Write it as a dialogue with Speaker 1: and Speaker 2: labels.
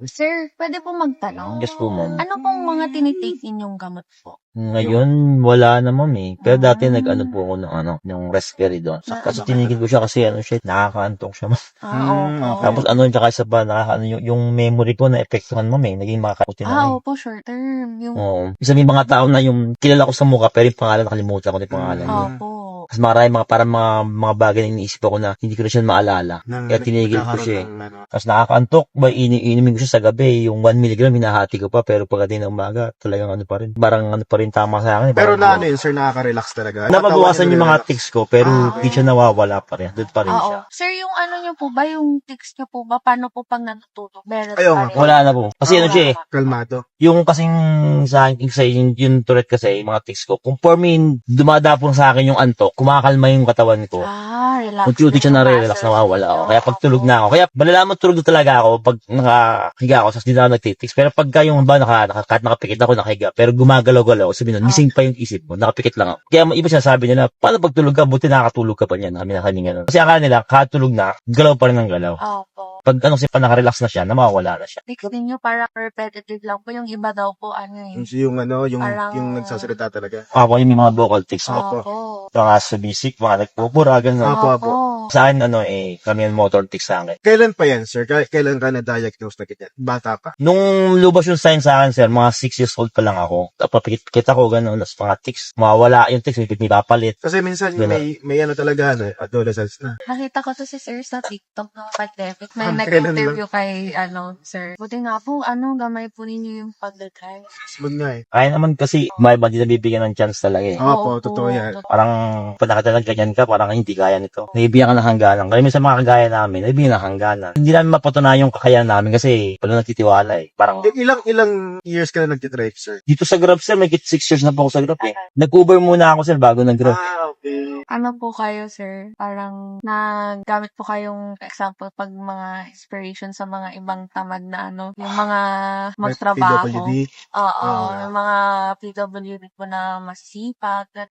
Speaker 1: Sir, pwede po magtanong?
Speaker 2: Yes po, ma'am.
Speaker 1: Ano pong mga tinitake ninyong gamot po?
Speaker 2: Ngayon, wala na, ma'am, eh. Pero dati
Speaker 1: Ah.
Speaker 2: nag-ano po ako ng Risperidone. Kaso
Speaker 1: Bakit?
Speaker 2: tinigil ko siya kasi nakakaantok siya, ma'am.
Speaker 1: Opo.
Speaker 2: Tapos tsaka isa pa, yung memory ko naapektuhan, ma'am, eh. Naging makakabuti na, eh.
Speaker 1: Opo, short term. Yung,
Speaker 2: Oo. Isa may mga tao na yung kilala ko sa mukha pero yung pangalan nakalimutan ko na yung pangalan niya.
Speaker 1: opo.
Speaker 2: Mas marami mga bagay na iniisip ako na hindi ko na siya maalala. Kaya tinigil ko siya, eh. Tapos nakakaantok, inumin ko siya sa gabi, yung 1 milligram, hinahati ko pa, pero pagdating ng umaga, talagang ano pa rin, parang ano pa rin tama sa akin.
Speaker 3: Pero na ano yun, sir, nakaka-relax talaga.
Speaker 2: Nababawasan yung mga tics ko, pero hindi siya nawawala pa rin. Doon pa rin siya.
Speaker 1: Sir, yung ano nyo po ba, yung tics nyo po ba, paano po pag natutulog? Meron
Speaker 3: Ayaw
Speaker 1: pa
Speaker 3: nga
Speaker 1: rin?
Speaker 2: Wala na po. Kasi ano siya, eh,
Speaker 3: Kalmado.
Speaker 2: yung kasing sa akin, yung Tourette kasi, yung mga tics ko, kung for me, dumadapong sa akin yung antok, kumakalma yung katawan ko.
Speaker 1: Relax.
Speaker 2: Unti-unti siya na-relax, nawawala ako. Kaya pag tulog na ako, kaya malalaman tulog na talaga ako pag nakahiga ako, sa hindi na ako nagtitiks. Pero pagka yung ba, kahit nakapikit ako, nakahiga, pero gumagalaw-galaw, sabihin nun, gising pa yung isip mo, nakapikit lang ako. Kaya iba siya sabi nila, paano pag tulog ka, buti nakakatulog ka pa niyan, kami ganun. Kasi akala nila, katulog na, galaw pa rin ng galaw.
Speaker 1: Opo.
Speaker 2: Pag nakarelax na siya, nawawala na siya.
Speaker 1: Tics ninyo parang repetitive lang po. Yung iba daw po, ano eh.
Speaker 3: Yung
Speaker 1: Parang-
Speaker 3: yung nagsasalita talaga.
Speaker 2: Ako yung may mga vocal tics.
Speaker 3: Opo.
Speaker 2: Mga subisik, mga nagpupura, ganun.
Speaker 3: Opo.
Speaker 2: Sa akin, kami yung motor tics sa akin.
Speaker 3: Kailan pa yan, sir? Kailan ka na-diagnose na ganyan? Bata pa?
Speaker 2: Nung lubos yung sign sa akin, sir, mga 6 years old pa lang ako. Tapos kita ko, gano'n, tapos mga tics, mawawala yung tics, may papalit.
Speaker 3: Kasi minsan may ano talaga, adolescence na.
Speaker 1: Nakita ko to si sir sa TikTok ng pandemic. May
Speaker 3: Kailan
Speaker 1: nag-interview kay, sir. Buti nga po, gamay po ninyo yung pag-drive.
Speaker 3: Smooth nga eh.
Speaker 2: Kaya naman kasi, may iba hindi nabibigyan ng chance talaga, eh.
Speaker 3: Opo, totoo yan.
Speaker 2: Parang, pag nakita ng ganyan ka, parang hindi kaya nito. Nabibigyan ka ng hangganan. Kaya minsan mga kagaya namin, nabibigyan ng hangganan. Hindi namin mapatunayan yung kakayahan namin kasi, wala nagtitiwala, eh. Parang,
Speaker 3: Ilang years ka na nag-drive, sir?
Speaker 2: dito sa Grab, sir, may 6 years na po ako sa Grab, eh. Nag-Uber muna ako, sir, bago nag-Grab.
Speaker 3: Okay.
Speaker 1: Ano po kayo, sir? Parang nagamit po kayong example pag mga inspiration sa mga ibang tamad na yung mga magtrabaho.
Speaker 3: PWD.
Speaker 1: Oo, yung mga PWD po na masisipag.